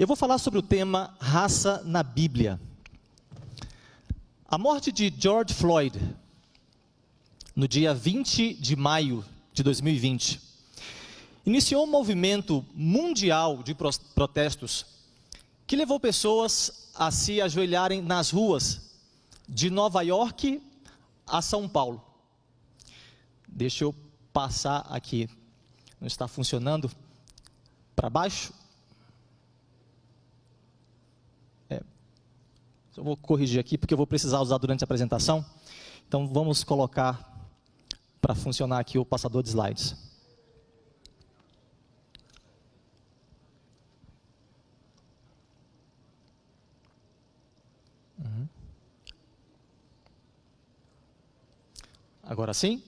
Eu vou falar sobre o tema raça na Bíblia. A morte de George Floyd, no dia 20 de maio de 2020, iniciou um movimento mundial de protestos que levou pessoas a se ajoelharem nas ruas de Nova York a São Paulo. Deixa eu passar aqui. Não está funcionando? Para baixo? Eu vou corrigir aqui, porque eu vou precisar usar durante a apresentação. Então, vamos colocar para funcionar aqui o passador de slides. Agora sim?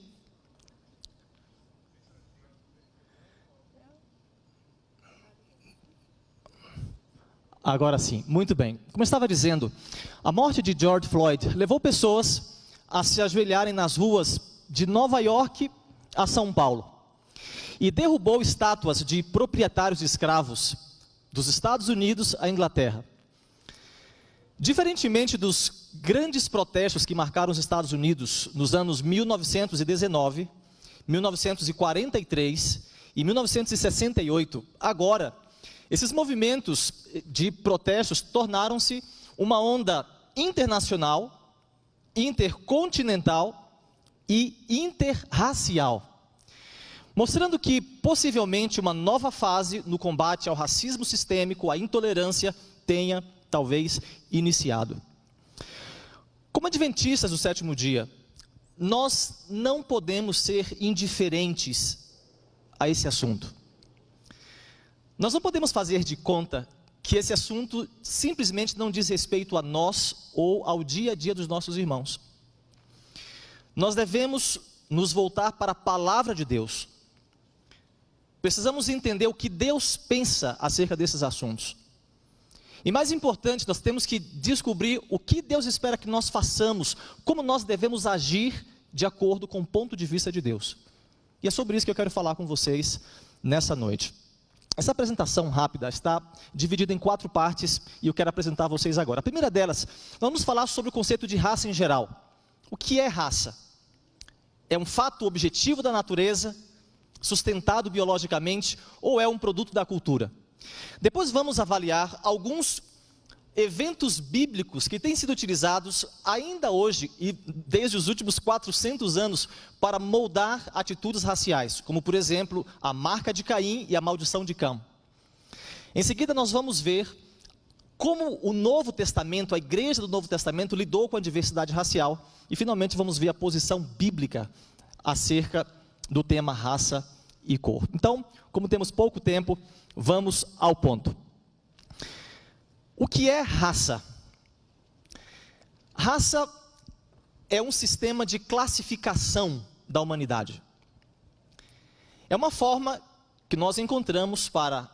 Agora sim, muito bem. Como eu estava dizendo, a morte de George Floyd levou pessoas a se ajoelharem nas ruas de Nova York a São Paulo e derrubou estátuas de proprietários de escravos dos Estados Unidos à Inglaterra. Diferentemente dos grandes protestos que marcaram os Estados Unidos nos anos 1919, 1943 e 1968, agora, esses movimentos de protestos tornaram-se uma onda internacional, intercontinental e interracial, mostrando que possivelmente uma nova fase no combate ao racismo sistêmico, à intolerância, tenha talvez iniciado. Como adventistas do sétimo dia, nós não podemos ser indiferentes a esse assunto. Nós não podemos fazer de conta que esse assunto simplesmente não diz respeito a nós ou ao dia a dia dos nossos irmãos. Nós devemos nos voltar para a palavra de Deus. Precisamos entender o que Deus pensa acerca desses assuntos. E mais importante, nós temos que descobrir o que Deus espera que nós façamos, como nós devemos agir de acordo com o ponto de vista de Deus. E é sobre isso que eu quero falar com vocês nessa noite. Essa apresentação rápida está dividida em 4 partes e eu quero apresentar a vocês agora. A primeira delas, vamos falar sobre o conceito de raça em geral. O que é raça? É um fato objetivo da natureza, sustentado biologicamente, ou é um produto da cultura? Depois vamos avaliar alguns eventos bíblicos que têm sido utilizados ainda hoje e desde os últimos 400 anos para moldar atitudes raciais, como por exemplo, a marca de Caim e a maldição de Cã. Em seguida nós vamos ver como o Novo Testamento, a igreja do Novo Testamento lidou com a diversidade racial e finalmente vamos ver a posição bíblica acerca do tema raça e cor. Então, como temos pouco tempo, vamos ao ponto. O que é raça? Raça é um sistema de classificação da humanidade. É uma forma que nós encontramos para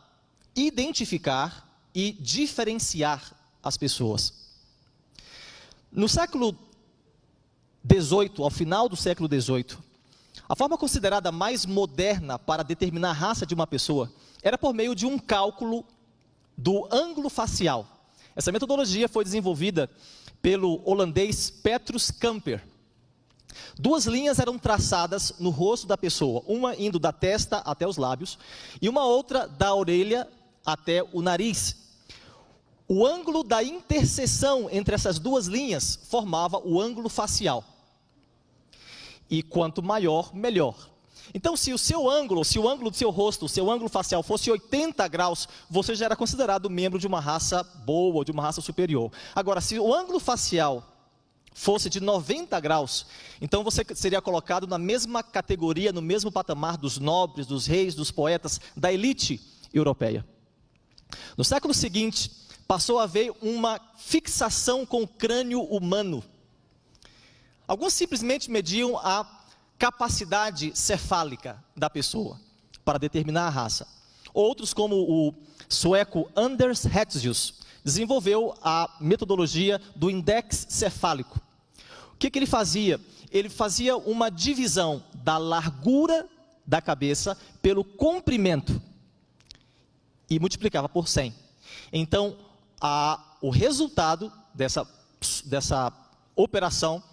identificar e diferenciar as pessoas. No século XVIII, ao final do século XVIII, a forma considerada mais moderna para determinar a raça de uma pessoa era por meio de um cálculo do ângulo facial. Essa metodologia foi desenvolvida pelo holandês Petrus Camper. 2 linhas eram traçadas no rosto da pessoa, uma indo da testa até os lábios e uma outra da orelha até o nariz. O ângulo da interseção entre essas 2 linhas formava o ângulo facial. E quanto maior, melhor. Então, se o seu ângulo, se o ângulo do seu rosto, o seu ângulo facial fosse 80 graus, você já era considerado membro de uma raça boa, ou de uma raça superior. Agora, se o ângulo facial fosse de 90 graus, então você seria colocado na mesma categoria, no mesmo patamar dos nobres, dos reis, dos poetas, da elite europeia. No século seguinte, passou a haver uma fixação com o crânio humano. Alguns simplesmente mediam a capacidade cefálica da pessoa para determinar a raça. Outros, como o sueco Anders Hertzius, desenvolveu a metodologia do index cefálico. O que ele fazia? Ele fazia uma divisão da largura da cabeça pelo comprimento e multiplicava por 100. Então, o resultado dessa operação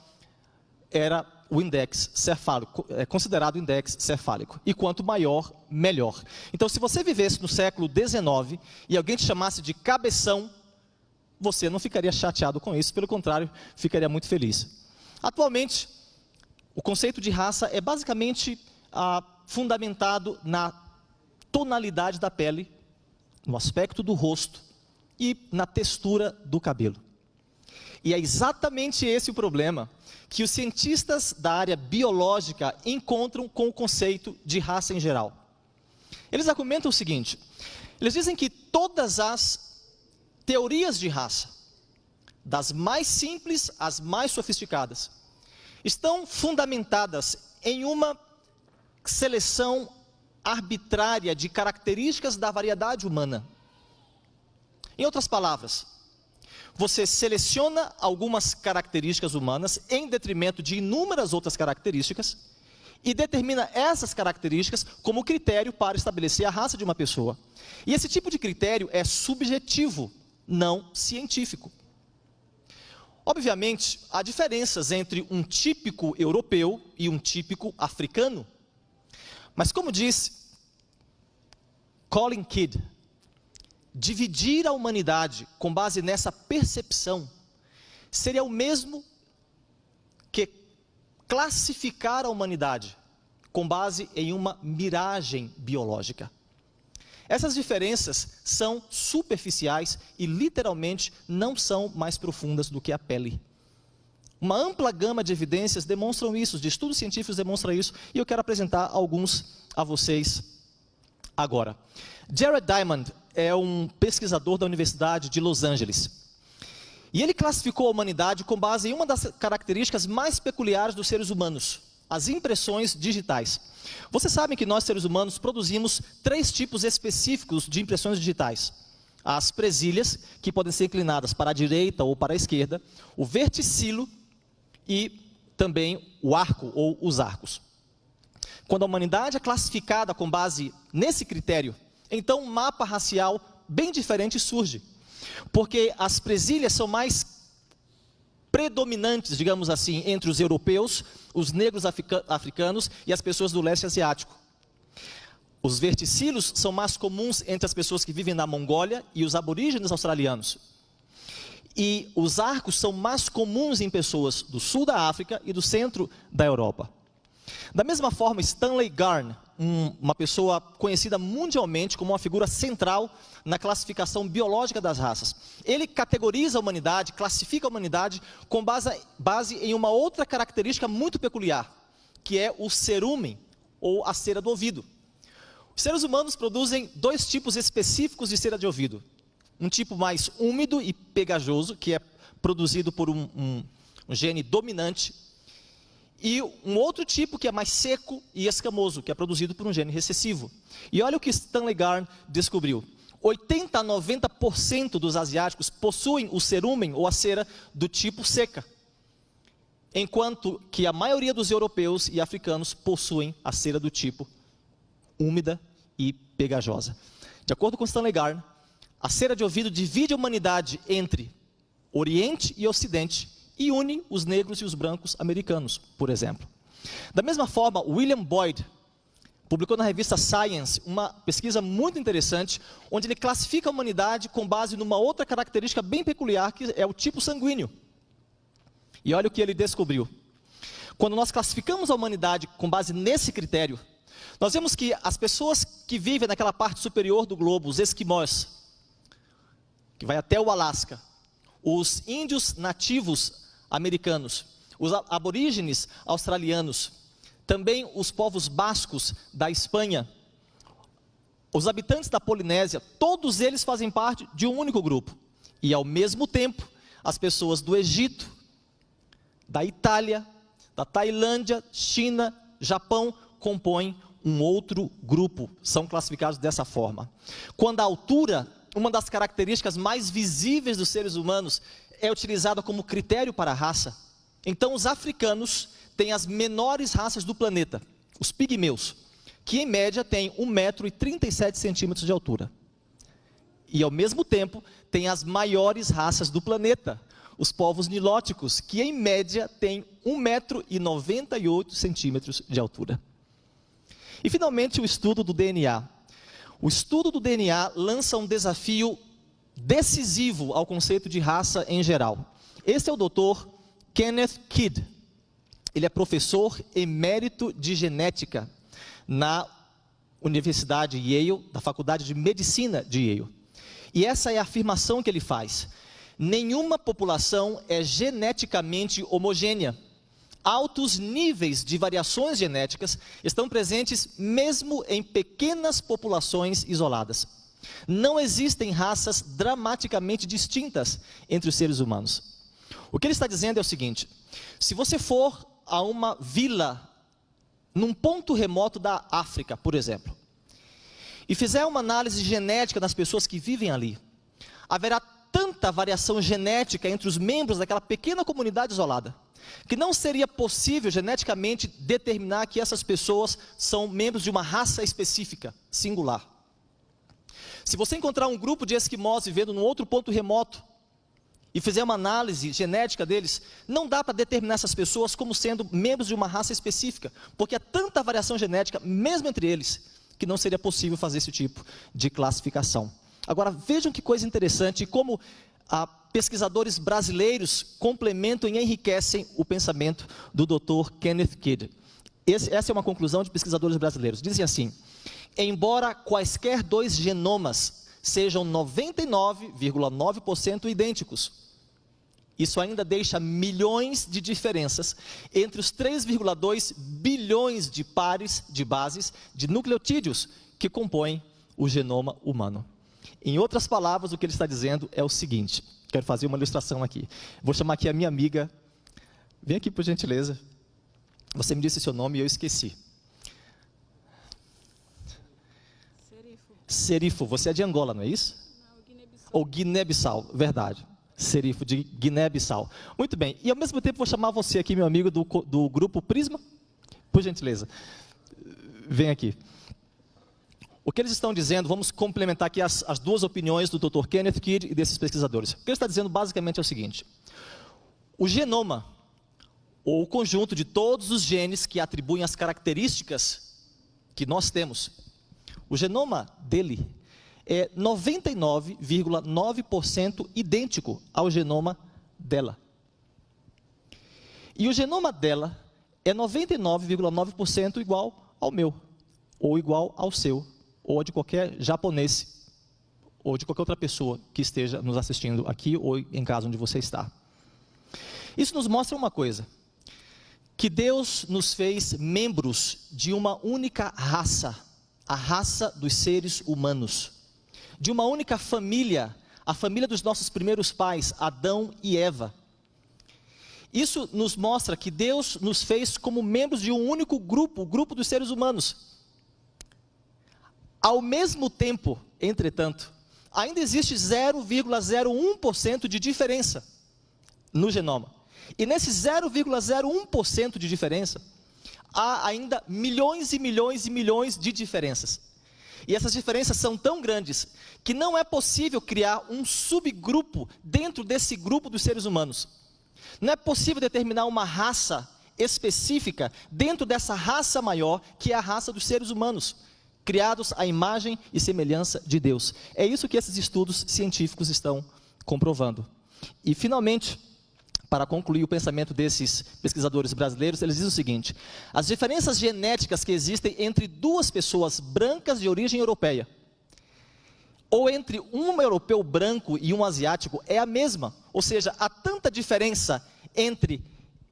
era o index cefálico, considerado o index cefálico. E quanto maior, melhor. Então, se você vivesse no século XIX e alguém te chamasse de cabeção, você não ficaria chateado com isso, pelo contrário, ficaria muito feliz. Atualmente, o conceito de raça é basicamente fundamentado na tonalidade da pele, no aspecto do rosto e na textura do cabelo. E é exatamente esse o problema que os cientistas da área biológica encontram com o conceito de raça em geral. Eles argumentam o seguinte: eles dizem que todas as teorias de raça, das mais simples às mais sofisticadas, estão fundamentadas em uma seleção arbitrária de características da variedade humana. Em outras palavras, você seleciona algumas características humanas em detrimento de inúmeras outras características e determina essas características como critério para estabelecer a raça de uma pessoa. E esse tipo de critério é subjetivo, não científico. Obviamente, há diferenças entre um típico europeu e um típico africano. Mas como disse Colin Kidd, dividir a humanidade com base nessa percepção seria o mesmo que classificar a humanidade com base em uma miragem biológica. Essas diferenças são superficiais e literalmente não são mais profundas do que a pele. Uma ampla gama de evidências demonstram isso, de estudos científicos demonstram isso, e eu quero apresentar alguns a vocês agora. Jared Diamond é um pesquisador da Universidade de Los Angeles. E ele classificou a humanidade com base em uma das características mais peculiares dos seres humanos: as impressões digitais. Vocês sabem que nós, seres humanos, produzimos 3 tipos específicos de impressões digitais: as presilhas, que podem ser inclinadas para a direita ou para a esquerda, o verticilo e também o arco ou os arcos. Quando a humanidade é classificada com base nesse critério, então um mapa racial bem diferente surge, porque as presilhas são mais predominantes, digamos assim, entre os europeus, os negros africanos e as pessoas do leste asiático. Os verticilos são mais comuns entre as pessoas que vivem na Mongólia e os aborígenes australianos. E os arcos são mais comuns em pessoas do sul da África e do centro da Europa. Da mesma forma, Stanley Garn, uma pessoa conhecida mundialmente como uma figura central na classificação biológica das raças, ele categoriza a humanidade, classifica a humanidade com base em uma outra característica muito peculiar, que é o cerúmen, ou a cera do ouvido. Os seres humanos produzem 2 tipos específicos de cera de ouvido. Um tipo mais úmido e pegajoso, que é produzido por um gene dominante, e um outro tipo que é mais seco e escamoso, que é produzido por um gene recessivo. E olha o que Stanley Garn descobriu: 80 a 90% dos asiáticos possuem o cerúmen ou a cera do tipo seca, enquanto que a maioria dos europeus e africanos possuem a cera do tipo úmida e pegajosa. De acordo com Stanley Garn, a cera de ouvido divide a humanidade entre Oriente e Ocidente e une os negros e os brancos americanos, por exemplo. Da mesma forma, William Boyd publicou na revista Science uma pesquisa muito interessante, onde ele classifica a humanidade com base numa outra característica bem peculiar, que é o tipo sanguíneo. E olha o que ele descobriu. Quando nós classificamos a humanidade com base nesse critério, nós vemos que as pessoas que vivem naquela parte superior do globo, os esquimós, que vai até o Alasca, os índios nativos americanos, os aborígenes australianos, também os povos bascos da Espanha, os habitantes da Polinésia, todos eles fazem parte de um único grupo. E ao mesmo tempo, as pessoas do Egito, da Itália, da Tailândia, China, Japão, compõem um outro grupo, são classificados dessa forma. Quando a altura, uma das características mais visíveis dos seres humanos, é utilizada como critério para a raça, então os africanos têm as menores raças do planeta, os pigmeus, que em média têm 1,37 m de altura. E ao mesmo tempo tem as maiores raças do planeta, os povos nilóticos, que em média têm 1,98 m de altura. E finalmente o estudo do DNA. O estudo do DNA lança um desafio decisivo ao conceito de raça em geral. Esse é o Dr. Kenneth Kidd. Ele é professor emérito de genética na Universidade Yale, da Faculdade de Medicina de Yale. E essa é a afirmação que ele faz: nenhuma população é geneticamente homogênea. Altos níveis de variações genéticas estão presentes mesmo em pequenas populações isoladas. Não existem raças dramaticamente distintas entre os seres humanos. O que ele está dizendo é o seguinte: se você for a uma vila num ponto remoto da África, por exemplo, e fizer uma análise genética das pessoas que vivem ali, haverá tanta variação genética entre os membros daquela pequena comunidade isolada, que não seria possível geneticamente determinar que essas pessoas são membros de uma raça específica, singular. Se você encontrar um grupo de esquimós vivendo num outro ponto remoto, e fizer uma análise genética deles, não dá para determinar essas pessoas como sendo membros de uma raça específica, porque há tanta variação genética, mesmo entre eles, que não seria possível fazer esse tipo de classificação. Agora, vejam que coisa interessante, como pesquisadores brasileiros complementam e enriquecem o pensamento do Dr. Kenneth Kidd. Essa é uma conclusão de pesquisadores brasileiros. Dizem assim: embora quaisquer dois genomas sejam 99,9% idênticos, isso ainda deixa milhões de diferenças entre os 3,2 bilhões de pares de bases de nucleotídeos que compõem o genoma humano. Em outras palavras, o que ele está dizendo é o seguinte: quero fazer uma ilustração aqui. Vou chamar aqui a minha amiga. Vem aqui, por gentileza. Você me disse seu nome e eu esqueci. Serifo, você é de Angola, não é isso? Não, Guiné-Bissau. Ou Guiné-Bissau, verdade. Serifo, de Guiné-Bissau. Muito bem, e ao mesmo tempo vou chamar você aqui, meu amigo do grupo Prisma. Por gentileza, vem aqui. O que eles estão dizendo, vamos complementar aqui as duas opiniões do Dr. Kenneth Kidd e desses pesquisadores. O que ele está dizendo basicamente é o seguinte: o genoma, ou o conjunto de todos os genes que atribuem as características que nós temos, o genoma dele é 99,9% idêntico ao genoma dela. E o genoma dela é 99,9% igual ao meu, ou igual ao seu, ou de qualquer japonês, ou de qualquer outra pessoa que esteja nos assistindo aqui, ou em casa onde você está. Isso nos mostra uma coisa: que Deus nos fez membros de uma única raça, a raça dos seres humanos, de uma única família, a família dos nossos primeiros pais, Adão e Eva. Isso nos mostra que Deus nos fez como membros de um único grupo, o grupo dos seres humanos. Ao mesmo tempo, entretanto, ainda existe 0,01% de diferença no genoma. E nesse 0,01% de diferença, há ainda milhões e milhões e milhões de diferenças. E essas diferenças são tão grandes que não é possível criar um subgrupo dentro desse grupo dos seres humanos. Não é possível determinar uma raça específica dentro dessa raça maior, que é a raça dos seres humanos, criados à imagem e semelhança de Deus. É isso que esses estudos científicos estão comprovando. E finalmente, para concluir o pensamento desses pesquisadores brasileiros, eles dizem o seguinte: as diferenças genéticas que existem entre duas pessoas brancas de origem europeia, ou entre um europeu branco e um asiático, é a mesma. Ou seja, há tanta diferença entre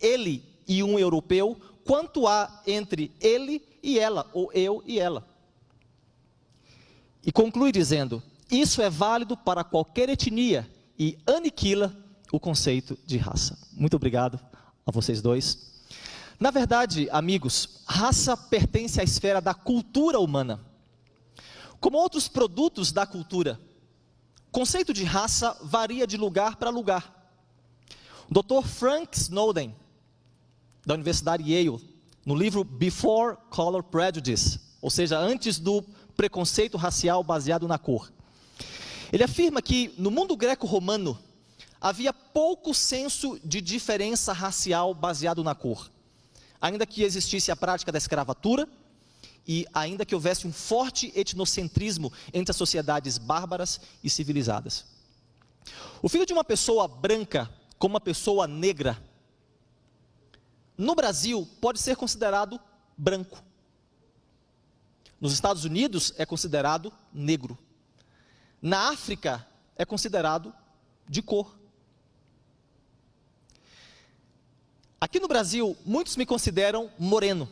ele e um europeu, quanto há entre ele e ela, ou eu e ela. E conclui dizendo: isso é válido para qualquer etnia e aniquila o conceito de raça. Muito obrigado a vocês dois. Na verdade, amigos, raça pertence à esfera da cultura humana. Como outros produtos da cultura, o conceito de raça varia de lugar para lugar. O Dr. Frank Snowden, da Universidade Yale, no livro Before Color Prejudice, ou seja, antes do preconceito racial baseado na cor, Ele afirma que no mundo greco-romano havia pouco senso de diferença racial baseado na cor, ainda que existisse a prática da escravatura e ainda que houvesse um forte etnocentrismo entre as sociedades bárbaras e civilizadas. O filho de uma pessoa branca com uma pessoa negra, no Brasil, pode ser considerado branco. Nos Estados Unidos, é considerado negro. Na África, é considerado de cor. Aqui no Brasil, muitos me consideram moreno.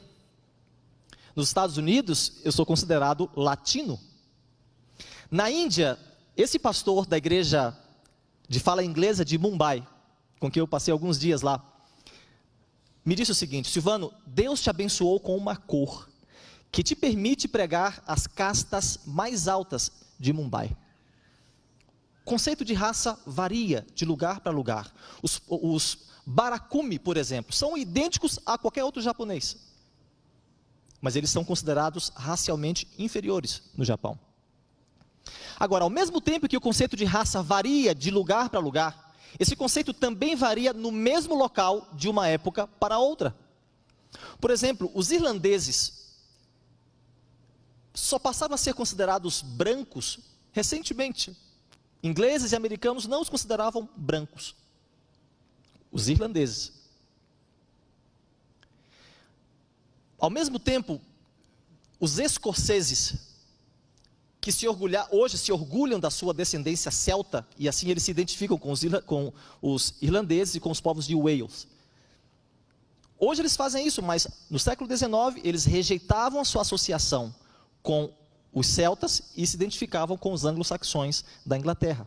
Nos Estados Unidos, eu sou considerado latino. Na Índia, esse pastor da igreja de fala inglesa de Mumbai, com quem eu passei alguns dias lá, me disse o seguinte: Silvano, Deus te abençoou com uma cor que te permite pregar as castas mais altas de Mumbai. O conceito de raça varia de lugar para lugar. Os Barakumi, por exemplo, são idênticos a qualquer outro japonês, mas eles são considerados racialmente inferiores no Japão. Agora, ao mesmo tempo que o conceito de raça varia de lugar para lugar, esse conceito também varia no mesmo local de uma época para outra. Por exemplo, os irlandeses só passaram a ser considerados brancos recentemente. Ingleses e americanos não os consideravam brancos. Os irlandeses. Ao mesmo tempo, os escoceses, que hoje se orgulham da sua descendência celta, e assim eles se identificam com os irlandeses e com os povos de Wales. Hoje eles fazem isso, mas no século XIX eles rejeitavam a sua associação com os celtas e se identificavam com os anglo-saxões da Inglaterra.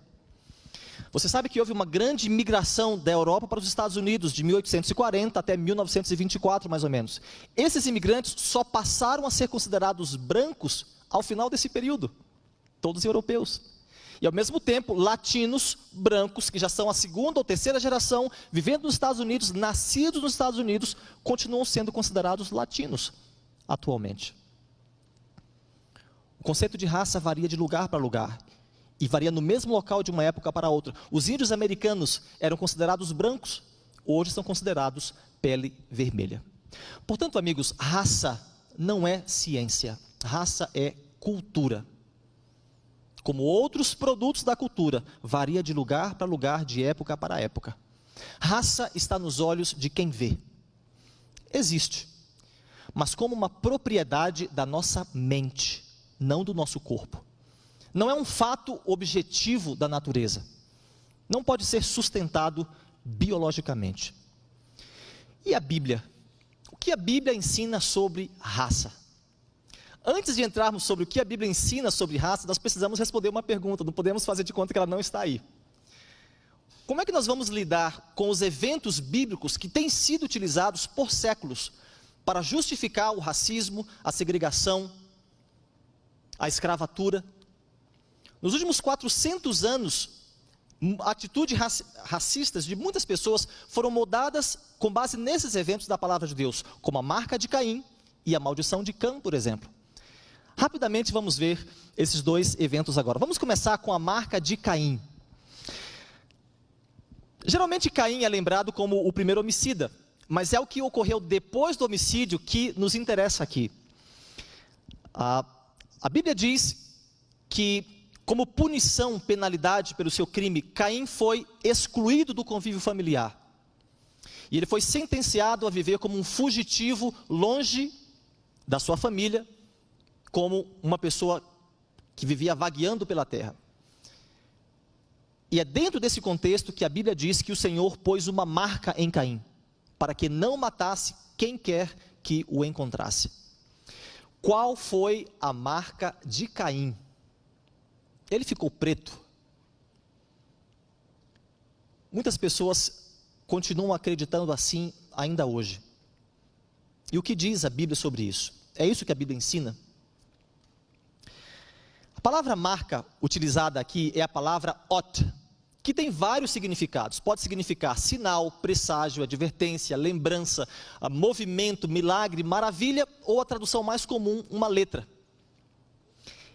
Você sabe que houve uma grande migração da Europa para os Estados Unidos, de 1840 até 1924, mais ou menos. Esses imigrantes só passaram a ser considerados brancos ao final desse período. Todos europeus. E ao mesmo tempo, latinos brancos, que já são a segunda ou terceira geração, vivendo nos Estados Unidos, nascidos nos Estados Unidos, continuam sendo considerados latinos atualmente. O conceito de raça varia de lugar para lugar, e varia no mesmo local de uma época para outra. Os índios americanos eram considerados brancos, hoje são considerados pele vermelha. Portanto, amigos, raça não é ciência, raça é cultura. Como outros produtos da cultura, varia de lugar para lugar, de época para época. Raça está nos olhos de quem vê. Existe, mas como uma propriedade da nossa mente, não do nosso corpo. Não é um fato objetivo da natureza. Não pode ser sustentado biologicamente. E a Bíblia? O que a Bíblia ensina sobre raça? Antes de entrarmos sobre o que a Bíblia ensina sobre raça, nós precisamos responder uma pergunta, não podemos fazer de conta que ela não está aí. Como é que nós vamos lidar com os eventos bíblicos que têm sido utilizados por séculos para justificar o racismo, a segregação, a escravatura? Nos últimos 400 anos, atitudes racistas de muitas pessoas foram moldadas com base nesses eventos da palavra de Deus, como a marca de Caim e a maldição de Cã, por exemplo. Rapidamente vamos ver esses dois eventos agora. Vamos começar com a marca de Caim. Geralmente Caim é lembrado como o primeiro homicida, mas é o que ocorreu depois do homicídio que nos interessa aqui. A Bíblia diz que, como punição, penalidade pelo seu crime, Caim foi excluído do convívio familiar. E ele foi sentenciado a viver como um fugitivo longe da sua família, como uma pessoa que vivia vagueando pela terra. E é dentro desse contexto que a Bíblia diz que o Senhor pôs uma marca em Caim, para que não matasse quem quer que o encontrasse. Qual foi a marca de Caim? Ele ficou preto. Muitas pessoas continuam acreditando assim ainda hoje. E o que diz a Bíblia sobre isso? É isso que a Bíblia ensina? A palavra marca utilizada aqui é a palavra ot, que tem vários significados. Pode significar sinal, presságio, advertência, lembrança, movimento, milagre, maravilha, ou a tradução mais comum, uma letra.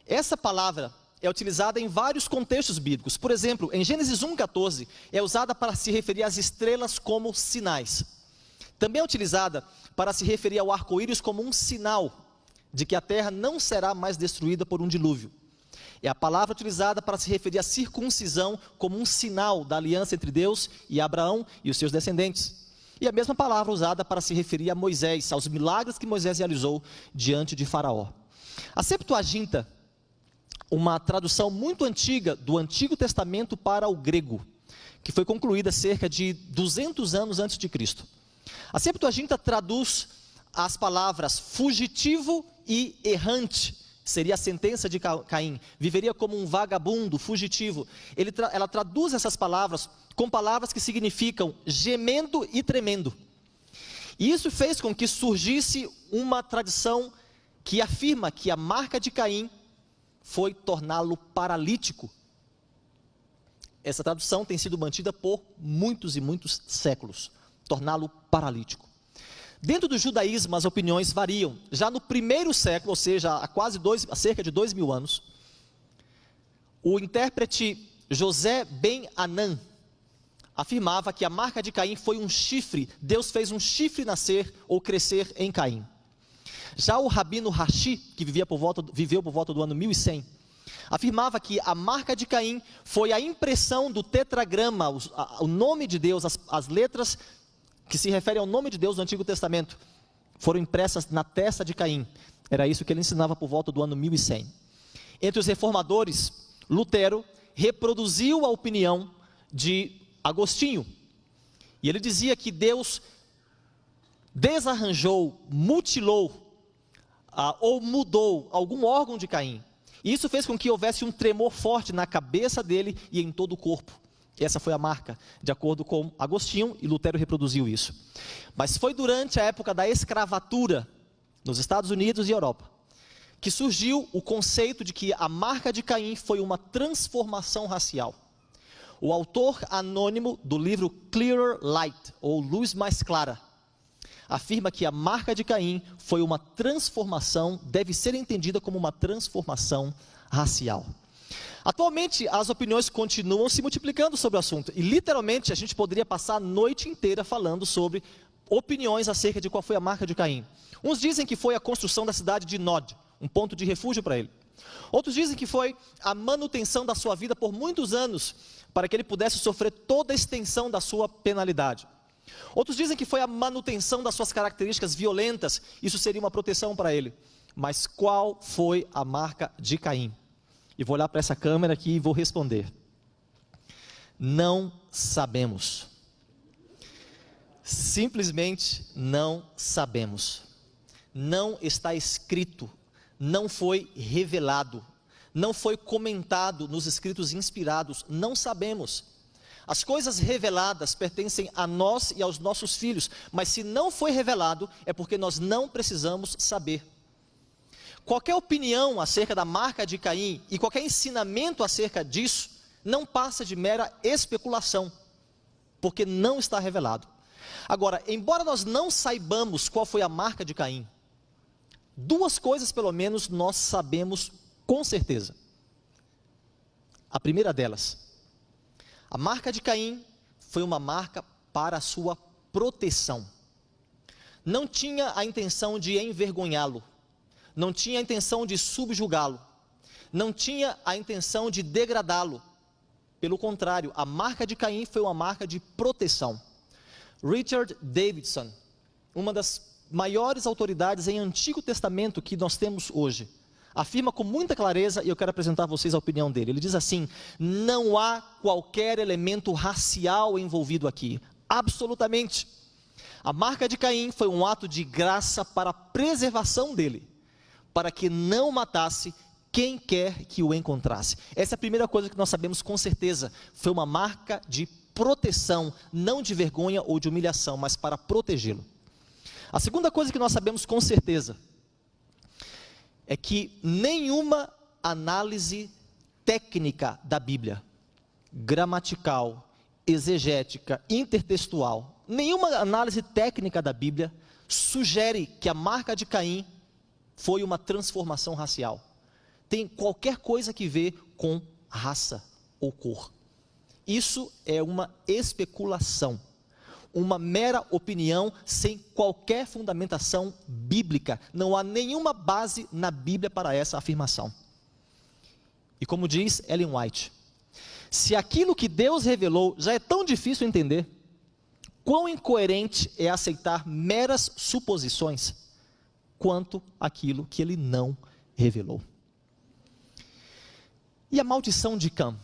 Essa palavra é utilizada em vários contextos bíblicos. Por exemplo, em Gênesis 1,14, é usada para se referir às estrelas como sinais. Também é utilizada para se referir ao arco-íris como um sinal de que a terra não será mais destruída por um dilúvio. É a palavra utilizada para se referir à circuncisão como um sinal da aliança entre Deus e Abraão e os seus descendentes. E a mesma palavra usada para se referir a Moisés, aos milagres que Moisés realizou diante de Faraó. A Septuaginta, uma tradução muito antiga do Antigo Testamento para o grego, que foi concluída cerca de 200 anos antes de Cristo. A Septuaginta traduz as palavras fugitivo e errante, seria a sentença de Caim, viveria como um vagabundo, fugitivo. Ela traduz essas palavras com palavras que significam gemendo e tremendo. E isso fez com que surgisse uma tradição que afirma que a marca de Caim foi torná-lo paralítico. Essa tradução tem sido mantida por muitos e muitos séculos, torná-lo paralítico. Dentro do judaísmo, as opiniões variam. Já no primeiro século, ou seja, há cerca de 2000 anos, o intérprete José ben Anan afirmava que a marca de Caim foi um chifre. Deus fez um chifre nascer ou crescer em Caim. Já o rabino Rashi, que viveu por volta do ano 1100, afirmava que a marca de Caim foi a impressão do tetragrama, o nome de Deus, as letras que se referem ao nome de Deus do Antigo Testamento, foram impressas na testa de Caim. Era isso que ele ensinava por volta do ano 1100. Entre os reformadores, Lutero reproduziu a opinião de Agostinho. E ele dizia que Deus desarranjou, mutilou ou mudou algum órgão de Caim. E isso fez com que houvesse um tremor forte na cabeça dele e em todo o corpo. Essa foi a marca, de acordo com Agostinho, e Lutero reproduziu isso. Mas foi durante a época da escravatura, nos Estados Unidos e Europa, que surgiu o conceito de que a marca de Caim foi uma transformação racial. O autor anônimo do livro Clearer Light, ou Luz Mais Clara, afirma que a marca de Caim foi uma transformação, deve ser entendida como uma transformação racial. Atualmente, as opiniões continuam se multiplicando sobre o assunto, e literalmente a gente poderia passar a noite inteira falando sobre opiniões acerca de qual foi a marca de Caim. Uns dizem que foi a construção da cidade de Nod, um ponto de refúgio para ele. Outros dizem que foi a manutenção da sua vida por muitos anos, para que ele pudesse sofrer toda a extensão da sua penalidade. Outros dizem que foi a manutenção das suas características violentas, isso seria uma proteção para ele. Mas qual foi a marca de Caim? E vou olhar para essa câmera aqui e vou responder. Não sabemos. Simplesmente não sabemos. Não está escrito, não foi revelado, não foi comentado nos escritos inspirados, não sabemos. As coisas reveladas pertencem a nós e aos nossos filhos, mas se não foi revelado, é porque nós não precisamos saber. Qualquer opinião acerca da marca de Caim e qualquer ensinamento acerca disso, não passa de mera especulação, porque não está revelado. Agora, embora nós não saibamos qual foi a marca de Caim, duas coisas pelo menos nós sabemos com certeza. A primeira delas, a marca de Caim foi uma marca para a sua proteção. Não tinha a intenção de envergonhá-lo, não tinha a intenção de subjugá-lo, não tinha a intenção de degradá-lo. Pelo contrário, a marca de Caim foi uma marca de proteção. Richard Davidson, uma das maiores autoridades em Antigo Testamento que nós temos hoje, afirma com muita clareza, e eu quero apresentar a vocês a opinião dele. Ele diz assim: não há qualquer elemento racial envolvido aqui, absolutamente. A marca de Caim foi um ato de graça para a preservação dele, para que não matasse quem quer que o encontrasse. Essa é a primeira coisa que nós sabemos com certeza. Foi uma marca de proteção, não de vergonha ou de humilhação, mas para protegê-lo. A segunda coisa que nós sabemos com certeza é que nenhuma análise técnica da Bíblia, gramatical, exegética, intertextual, nenhuma análise técnica da Bíblia sugere que a marca de Caim foi uma transformação racial. tem qualquer coisa que ver com raça ou cor. Isso é uma especulação, uma mera opinião sem qualquer fundamentação bíblica. Não há nenhuma base na Bíblia para essa afirmação. E como diz Ellen White, se aquilo que Deus revelou já é tão difícil entender, quão incoerente é aceitar meras suposições quanto aquilo que Ele não revelou. E a maldição de Cã?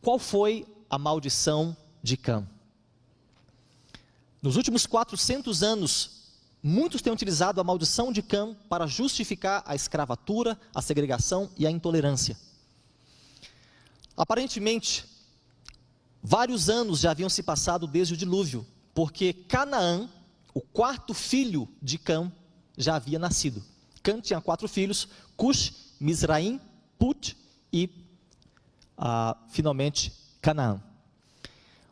Qual foi a maldição de Cã? Nos últimos 400 anos, muitos têm utilizado a maldição de Cã para justificar a escravatura, a segregação e a intolerância. Aparentemente, vários anos já haviam se passado desde o dilúvio, porque Canaã, o quarto filho de Cã, já havia nascido. Cã tinha 4 filhos, Cush, Mizraim, Put e, finalmente, Canaã.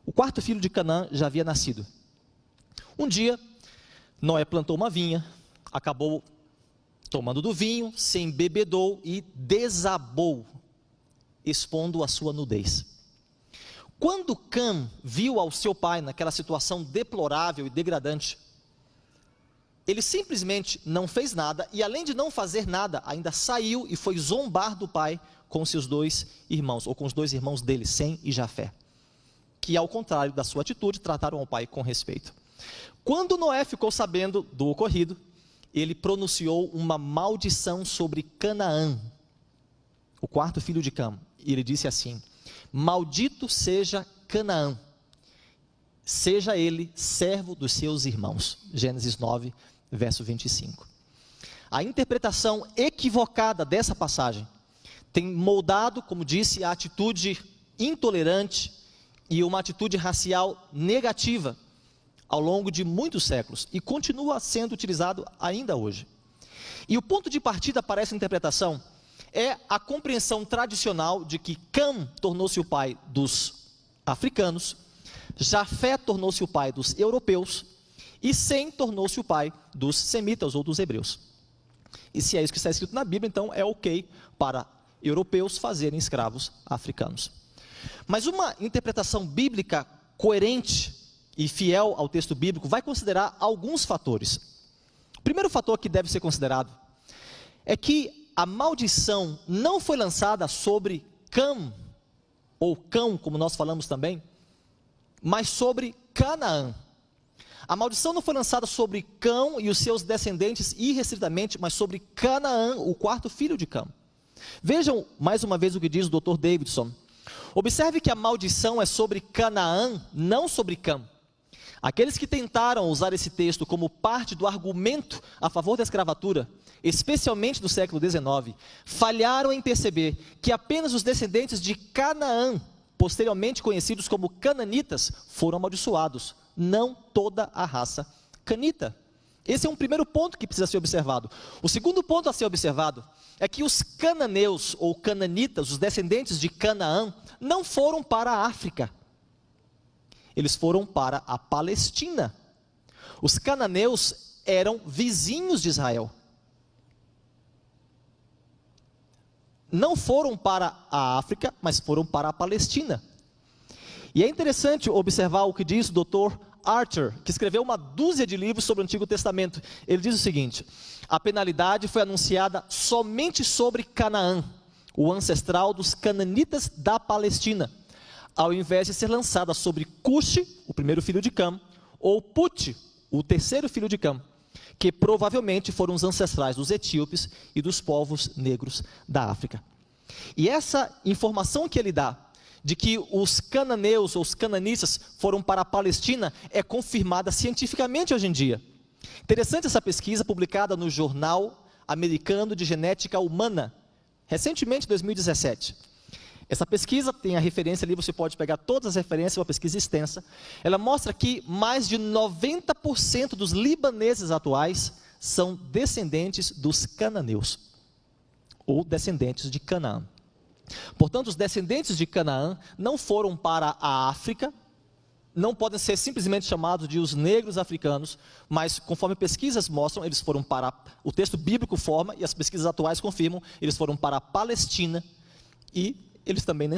O quarto filho de Canaã já havia nascido. Um dia, Noé plantou uma vinha, acabou tomando do vinho, se embebedou e desabou, expondo a sua nudez. Quando Cã viu ao seu pai naquela situação deplorável e degradante, ele simplesmente não fez nada, e além de não fazer nada, ainda saiu e foi zombar do pai com seus 2 irmãos, ou com os 2 irmãos dele, Sem e Jafé, que ao contrário da sua atitude, trataram ao pai com respeito. Quando Noé ficou sabendo do ocorrido, ele pronunciou uma maldição sobre Canaã, o quarto filho de Cã, e ele disse assim: maldito seja Canaã, seja ele servo dos seus irmãos. Gênesis 9, verso 25. A interpretação equivocada dessa passagem tem moldado, como disse, a atitude intolerante e uma atitude racial negativa ao longo de muitos séculos, e continua sendo utilizado ainda hoje. E o ponto de partida para essa interpretação é a compreensão tradicional de que Cã tornou-se o pai dos africanos, Jafé tornou-se o pai dos europeus, e Sem tornou-se o pai dos semitas ou dos hebreus. E se é isso que está escrito na Bíblia, então é ok para europeus fazerem escravos africanos. Mas uma interpretação bíblica coerente e fiel ao texto bíblico vai considerar alguns fatores. O primeiro fator que deve ser considerado é que a maldição não foi lançada sobre Cã, ou Cão, como nós falamos também, mas sobre Canaã. A maldição não foi lançada sobre Cã e os seus descendentes irrestritamente, mas sobre Canaã, o quarto filho de Cã. Vejam mais uma vez o que diz o Dr. Davidson. Observe que a maldição é sobre Canaã, não sobre Cã. Aqueles que tentaram usar esse texto como parte do argumento a favor da escravatura, especialmente do século XIX, falharam em perceber que apenas os descendentes de Canaã, posteriormente conhecidos como cananitas, foram amaldiçoados, não toda a raça canita. Esse é um primeiro ponto que precisa ser observado. O segundo ponto a ser observado é que os cananeus ou cananitas, os descendentes de Canaã, não foram para a África. Eles foram para a Palestina. Os cananeus eram vizinhos de Israel. Não foram para a África, mas foram para a Palestina. E é interessante observar o que diz o Dr. Archer, que escreveu uma dúzia de livros sobre o Antigo Testamento. Ele diz o seguinte: a penalidade foi anunciada somente sobre Canaã, o ancestral dos cananitas da Palestina, ao invés de ser lançada sobre Cush, o primeiro filho de Cã, ou Put, o terceiro filho de Cã, que provavelmente foram os ancestrais dos etíopes e dos povos negros da África. E essa informação que ele dá, de que os cananeus ou os cananitas foram para a Palestina, é confirmada cientificamente hoje em dia. Interessante essa pesquisa publicada no Jornal Americano de Genética Humana, recentemente, 2017. Essa pesquisa tem a referência ali, você pode pegar todas as referências, uma pesquisa extensa. Ela mostra que mais de 90% dos libaneses atuais são descendentes dos cananeus, ou descendentes de Canaã. Portanto, os descendentes de Canaã não foram para a África, não podem ser simplesmente chamados de os negros africanos, mas conforme pesquisas mostram, eles foram para, o texto bíblico forma, e as pesquisas atuais confirmam, eles foram para a Palestina, e eles também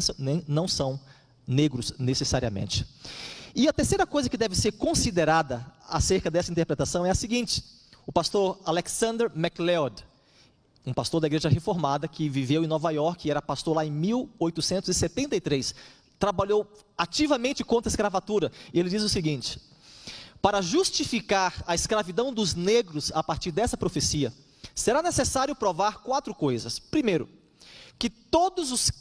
não são negros necessariamente. E a terceira coisa que deve ser considerada acerca dessa interpretação é a seguinte: o pastor Alexander MacLeod, um pastor da igreja reformada que viveu em Nova York e era pastor lá em 1873, trabalhou ativamente contra a escravatura, e ele diz o seguinte: para justificar a escravidão dos negros a partir dessa profecia, será necessário provar 4 coisas. Primeiro, que todos os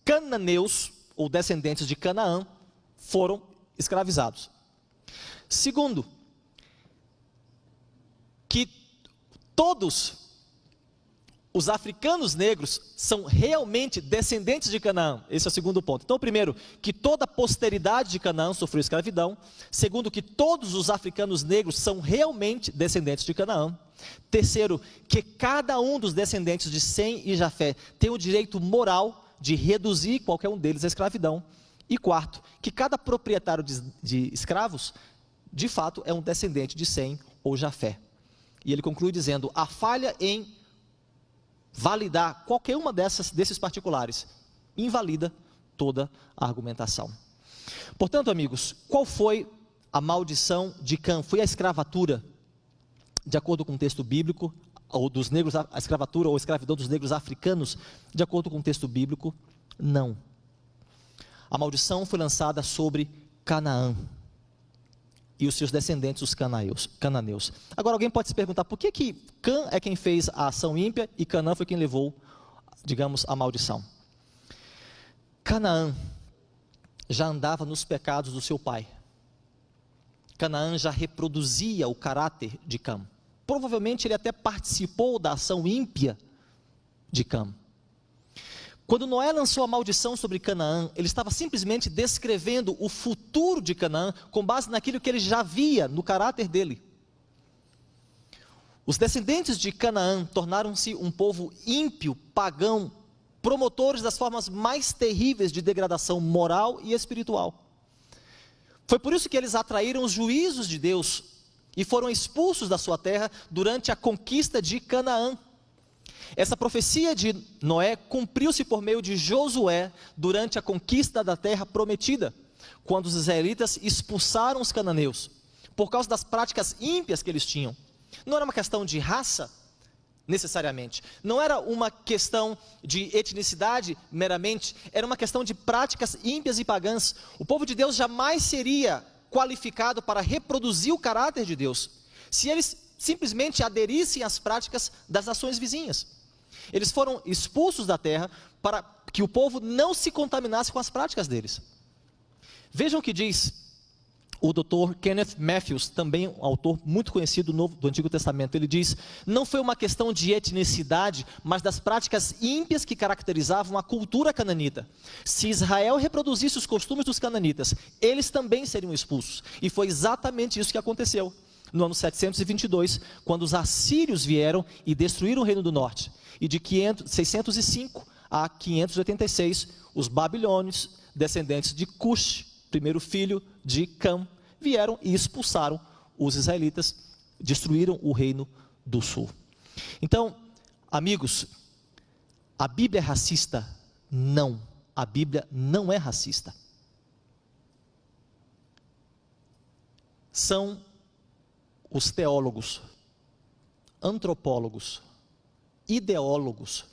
cananeus, ou descendentes de Canaã, foram escravizados. Segundo, que todos os africanos negros são realmente descendentes de Canaã. Esse é o segundo ponto. Então, primeiro, que toda a posteridade de Canaã sofreu escravidão. Segundo, que todos os africanos negros são realmente descendentes de Canaã. Terceiro, que cada um dos descendentes de Sem e Jafé tem o direito moral de reduzir qualquer um deles à escravidão. E quarto, que cada proprietário de escravos, de fato, é um descendente de Sem ou Jafé. E ele conclui dizendo: a falha em validar qualquer uma desses particulares invalida toda a argumentação. Portanto, amigos, qual foi a maldição de Cã? Foi a escravatura, de acordo com o texto bíblico, ou dos negros, a escravatura ou a escravidão dos negros africanos, de acordo com o texto bíblico? Não. A maldição foi lançada sobre Canaã e os seus descendentes, os cananeus. Agora, alguém pode se perguntar, por que Cã é quem fez a ação ímpia e Canaã foi quem levou, digamos, a maldição? Canaã já andava nos pecados do seu pai. Canaã já reproduzia o caráter de Cã. Provavelmente ele até participou da ação ímpia de Cã. Quando Noé lançou a maldição sobre Canaã, ele estava simplesmente descrevendo o futuro de Canaã com base naquilo que ele já via no caráter dele. Os descendentes de Canaã tornaram-se um povo ímpio, pagão, promotores das formas mais terríveis de degradação moral e espiritual. Foi por isso que eles atraíram os juízos de Deus e foram expulsos da sua terra durante a conquista de Canaã. Essa profecia de Noé cumpriu-se por meio de Josué durante a conquista da terra prometida, quando os israelitas expulsaram os cananeus, por causa das práticas ímpias que eles tinham. Não era uma questão de raça, necessariamente. Não era uma questão de etnicidade, meramente. Era uma questão de práticas ímpias e pagãs. O povo de Deus jamais seria qualificado para reproduzir o caráter de Deus, se eles simplesmente aderissem às práticas das nações vizinhas. Eles foram expulsos da terra para que o povo não se contaminasse com as práticas deles. Vejam o que diz o Dr. Kenneth Matthews, também um autor muito conhecido do Antigo Testamento. Ele diz: não foi uma questão de etnicidade, mas das práticas ímpias que caracterizavam a cultura cananita. Se Israel reproduzisse os costumes dos cananitas, eles também seriam expulsos. E foi exatamente isso que aconteceu no ano 722, quando os assírios vieram e destruíram o reino do norte. E de 605 a 586, os babilônios, descendentes de Cush, primeiro filho de Cã, vieram e expulsaram os israelitas, destruíram o reino do sul. Então, amigos, a Bíblia é racista? Não, a Bíblia não é racista. São os teólogos, antropólogos, ideólogos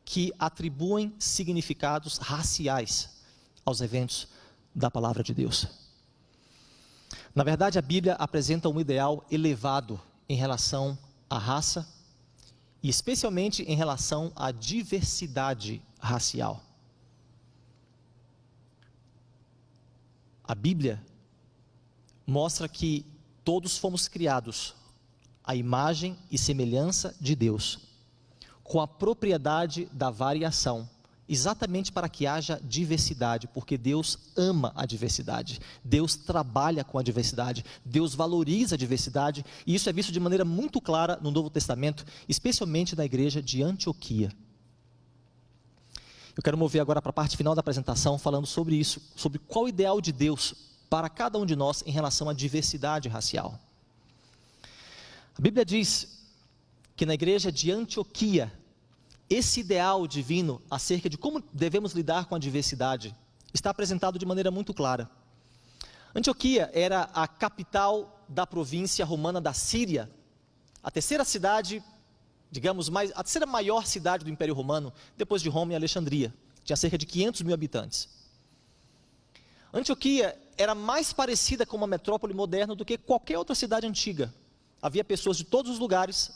que atribuem significados raciais aos eventos da palavra de Deus. Na verdade, a Bíblia apresenta um ideal elevado em relação à raça e especialmente em relação à diversidade racial. A Bíblia mostra que todos fomos criados à imagem e semelhança de Deus, com a propriedade da variação, exatamente para que haja diversidade, porque Deus ama a diversidade, Deus trabalha com a diversidade, Deus valoriza a diversidade, e isso é visto de maneira muito clara no Novo Testamento, especialmente na igreja de Antioquia. Eu quero mover agora para a parte final da apresentação, falando sobre isso, sobre qual o ideal de Deus para cada um de nós em relação à diversidade racial. A Bíblia diz que na igreja de Antioquia, esse ideal divino acerca de como devemos lidar com a diversidade está apresentado de maneira muito clara. Antioquia era a capital da província romana da Síria, a terceira cidade, digamos, a terceira maior cidade do Império Romano, depois de Roma e Alexandria. Tinha cerca de 500 mil habitantes. Antioquia era mais parecida com uma metrópole moderna do que qualquer outra cidade antiga. Havia pessoas de todos os lugares,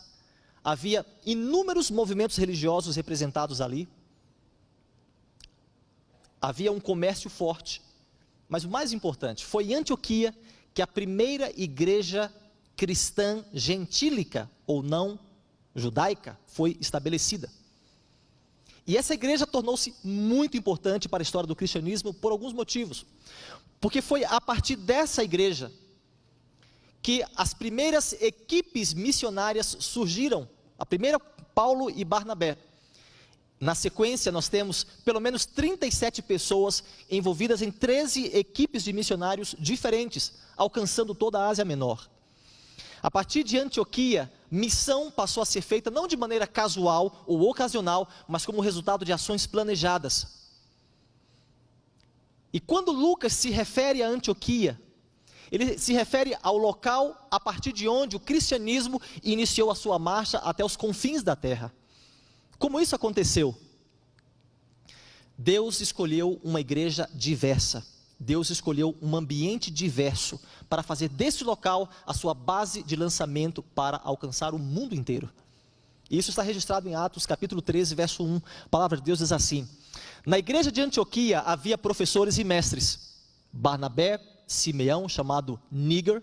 havia inúmeros movimentos religiosos representados ali, havia um comércio forte, mas o mais importante, foi em Antioquia que a primeira igreja cristã gentílica, ou não judaica, foi estabelecida. E essa igreja tornou-se muito importante para a história do cristianismo por alguns motivos. Porque foi a partir dessa igreja que as primeiras equipes missionárias surgiram. A primeira, Paulo e Barnabé. Na sequência, nós temos pelo menos 37 pessoas envolvidas em 13 equipes de missionários diferentes, alcançando toda a Ásia Menor. A partir de Antioquia, missão passou a ser feita não de maneira casual ou ocasional, mas como resultado de ações planejadas. E quando Lucas se refere a Antioquia, ele se refere ao local a partir de onde o cristianismo iniciou a sua marcha até os confins da terra. Como isso aconteceu? Deus escolheu uma igreja diversa. Deus escolheu um ambiente diverso para fazer desse local a sua base de lançamento para alcançar o mundo inteiro. E isso está registrado em Atos capítulo 13, verso 1. A palavra de Deus diz assim: na igreja de Antioquia havia professores e mestres, Barnabé, Simeão, chamado Níger,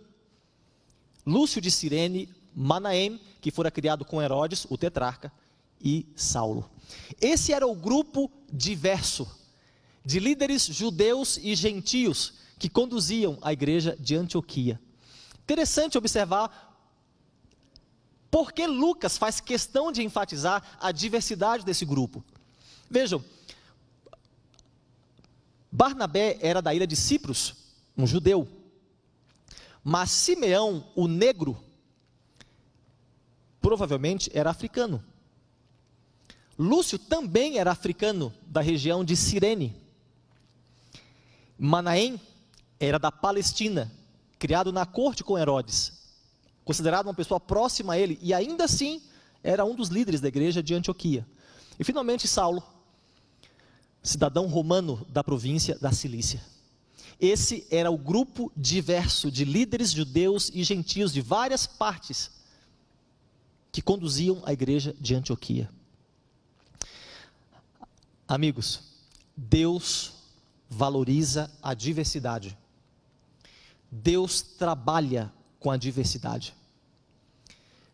Lúcio de Cirene, Manaém, que fora criado com Herodes, o tetrarca, e Saulo. Esse era o grupo diverso de líderes judeus e gentios que conduziam a igreja de Antioquia. Interessante observar por que Lucas faz questão de enfatizar a diversidade desse grupo. Vejam, Barnabé era da ilha de Cipros, um judeu, mas Simeão, o negro, provavelmente era africano. Lúcio também era africano, da região de Cirene. Manaém era da Palestina, criado na corte com Herodes, considerado uma pessoa próxima a ele, e ainda assim era um dos líderes da igreja de Antioquia. E finalmente Saulo, cidadão romano da província da Cilícia. Esse era o grupo diverso de líderes judeus e gentios de várias partes que conduziam a igreja de Antioquia. Amigos, Deus valoriza a diversidade. Deus trabalha com a diversidade.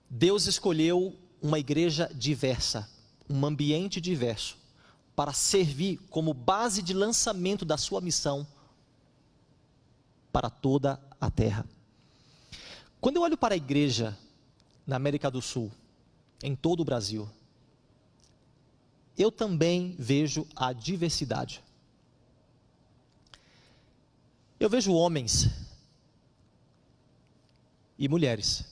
Deus escolheu uma igreja diversa, um ambiente diverso, para servir como base de lançamento da sua missão para toda a terra. Quando eu olho para a igreja na América do Sul, em todo o Brasil, eu também vejo a diversidade. Eu vejo homens e mulheres.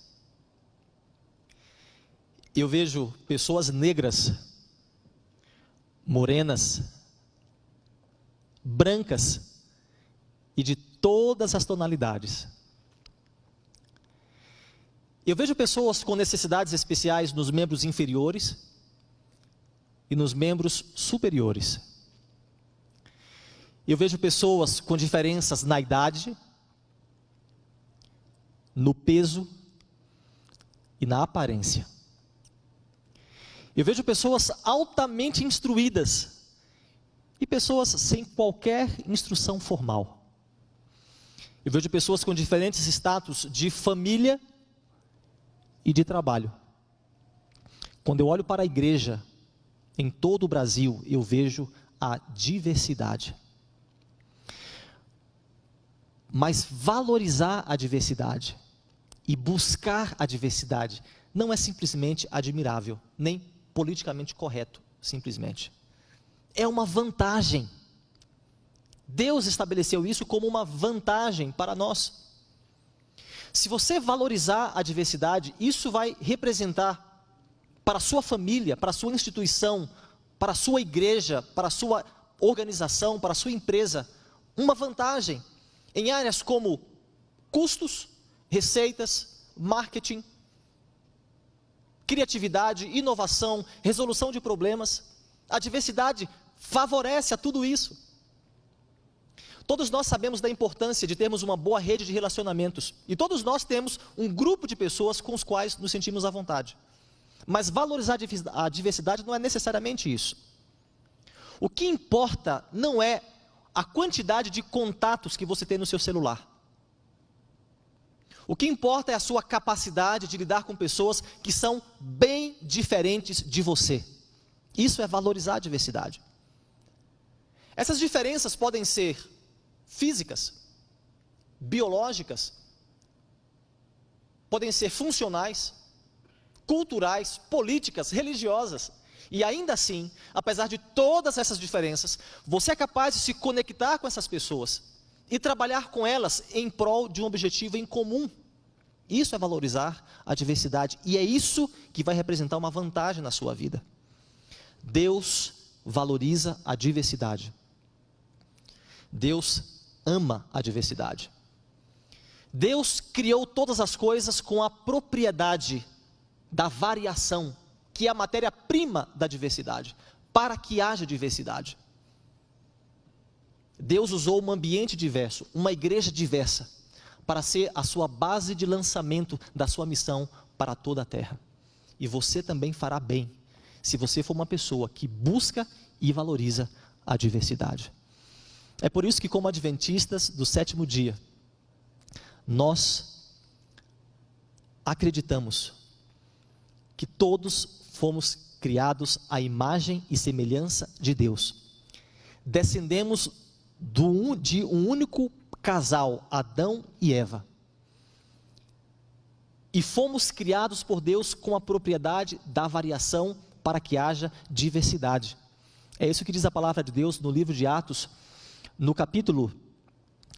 Eu vejo pessoas negras, morenas, brancas e de todas as tonalidades. Eu vejo pessoas com necessidades especiais nos membros inferiores e nos membros superiores. Eu vejo pessoas com diferenças na idade, no peso e na aparência. Eu vejo pessoas altamente instruídas e pessoas sem qualquer instrução formal. Eu vejo pessoas com diferentes status de família e de trabalho. Quando eu olho para a igreja em todo o Brasil, eu vejo a diversidade. Mas valorizar a diversidade e buscar a diversidade não é simplesmente admirável, nem politicamente correto, simplesmente. É uma vantagem. Deus estabeleceu isso como uma vantagem para nós. Se você valorizar a diversidade, isso vai representar para a sua família, para a sua instituição, para a sua igreja, para a sua organização, para a sua empresa, uma vantagem em áreas como custos, receitas, marketing, criatividade, inovação, resolução de problemas. A diversidade favorece a tudo isso. Todos nós sabemos da importância de termos uma boa rede de relacionamentos. E todos nós temos um grupo de pessoas com os quais nos sentimos à vontade. Mas valorizar a diversidade não é necessariamente isso. O que importa não é a quantidade de contatos que você tem no seu celular. O que importa é a sua capacidade de lidar com pessoas que são bem diferentes de você. Isso é valorizar a diversidade. Essas diferenças podem ser físicas, biológicas, podem ser funcionais, culturais, políticas, religiosas. E ainda assim, apesar de todas essas diferenças, você é capaz de se conectar com essas pessoas e trabalhar com elas em prol de um objetivo em comum. Isso é valorizar a diversidade e é isso que vai representar uma vantagem na sua vida. Deus valoriza a diversidade. Deus ama a diversidade. Deus criou todas as coisas com a propriedade da variação, que é a matéria-prima da diversidade, para que haja diversidade. Deus usou um ambiente diverso, uma igreja diversa, para ser a sua base de lançamento da sua missão para toda a terra. E você também fará bem, se você for uma pessoa que busca e valoriza a diversidade. É por isso que, como adventistas do sétimo dia, nós acreditamos que todos fomos criados à imagem e semelhança de Deus. Descendemos de um único casal, Adão e Eva. E fomos criados por Deus com a propriedade da variação para que haja diversidade. É isso que diz a palavra de Deus no livro de Atos, no capítulo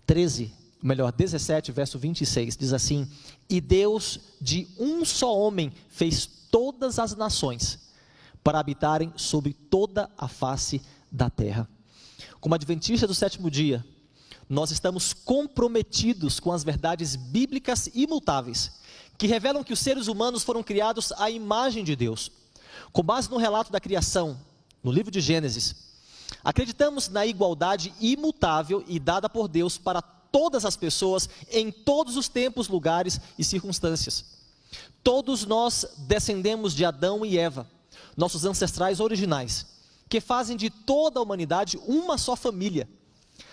17, verso 26, diz assim: e Deus de um só homem fez todas as nações para habitarem sobre toda a face da terra. Como adventistas do sétimo dia, nós estamos comprometidos com as verdades bíblicas imutáveis, que revelam que os seres humanos foram criados à imagem de Deus. Com base no relato da criação, no livro de Gênesis, acreditamos na igualdade imutável e dada por Deus para todas as pessoas, em todos os tempos, lugares e circunstâncias. Todos nós descendemos de Adão e Eva, nossos ancestrais originais, que fazem de toda a humanidade uma só família.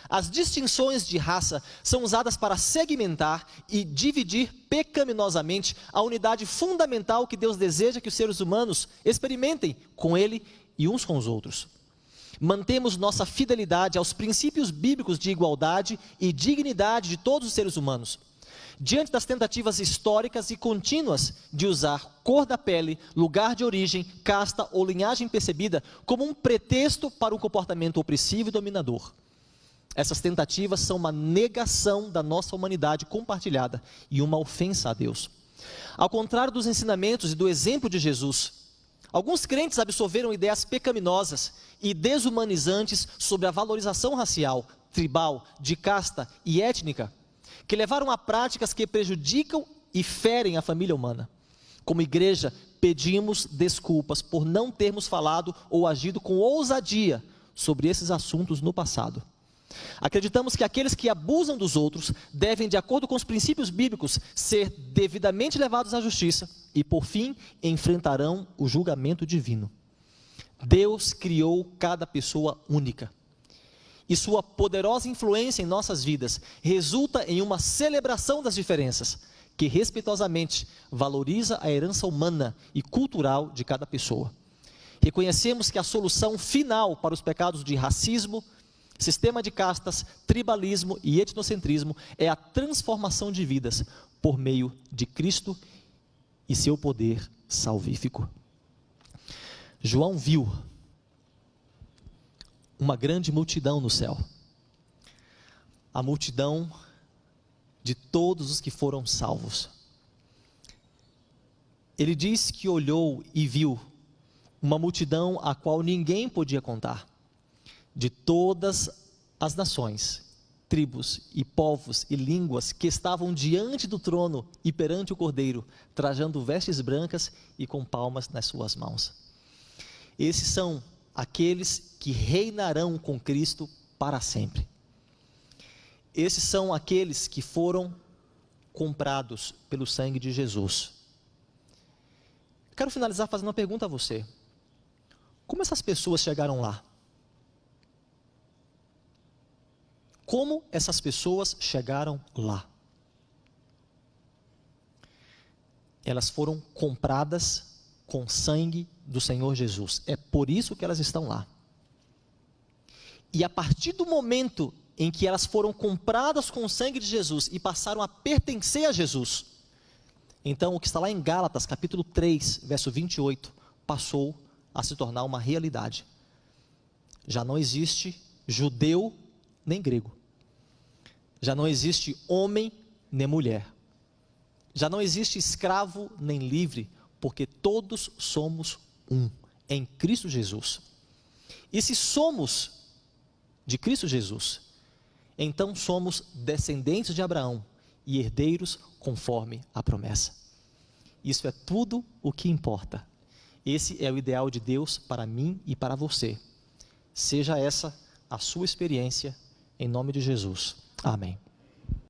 As distinções de raça são usadas para segmentar e dividir pecaminosamente a unidade fundamental que Deus deseja que os seres humanos experimentem com Ele e uns com os outros. Mantemos nossa fidelidade aos princípios bíblicos de igualdade e dignidade de todos os seres humanos, diante das tentativas históricas e contínuas de usar cor da pele, lugar de origem, casta ou linhagem percebida como um pretexto para um comportamento opressivo e dominador. Essas tentativas são uma negação da nossa humanidade compartilhada e uma ofensa a Deus. Ao contrário dos ensinamentos e do exemplo de Jesus, alguns crentes absorveram ideias pecaminosas e desumanizantes sobre a valorização racial, tribal, de casta e étnica, que levaram a práticas que prejudicam e ferem a família humana. Como igreja, pedimos desculpas por não termos falado ou agido com ousadia sobre esses assuntos no passado. Acreditamos que aqueles que abusam dos outros devem, de acordo com os princípios bíblicos, ser devidamente levados à justiça e, por fim, enfrentarão o julgamento divino. Deus criou cada pessoa única e sua poderosa influência em nossas vidas resulta em uma celebração das diferenças, que respeitosamente valoriza a herança humana e cultural de cada pessoa. Reconhecemos que a solução final para os pecados de racismo, sistema de castas, tribalismo e etnocentrismo é a transformação de vidas por meio de Cristo e seu poder salvífico. João viu uma grande multidão no céu. a multidão de todos os que foram salvos. Ele diz que olhou e viu uma multidão a qual ninguém podia contar, de todas as nações, tribos e povos e línguas que estavam diante do trono e perante o Cordeiro, trajando vestes brancas e com palmas nas suas mãos. Esses são aqueles que reinarão com Cristo para sempre. Esses são aqueles que foram comprados pelo sangue de Jesus. Quero finalizar fazendo uma pergunta a você. Como essas pessoas chegaram lá? Como essas pessoas chegaram lá? Elas foram compradas com sangue do Senhor Jesus. É por isso que elas estão lá. E a partir do momento em que elas foram compradas com o sangue de Jesus e passaram a pertencer a Jesus, então o que está lá em Gálatas, capítulo 3, verso 28, passou a se tornar uma realidade. Já não existe judeu nem grego. Já não existe homem nem mulher. Já não existe escravo nem livre, porque todos somos um em Cristo Jesus. E se somos de Cristo Jesus, então somos descendentes de Abraão e herdeiros conforme a promessa. Isso é tudo o que importa. Esse é o ideal de Deus para mim e para você. Seja essa a sua experiência, em nome de Jesus. Amém.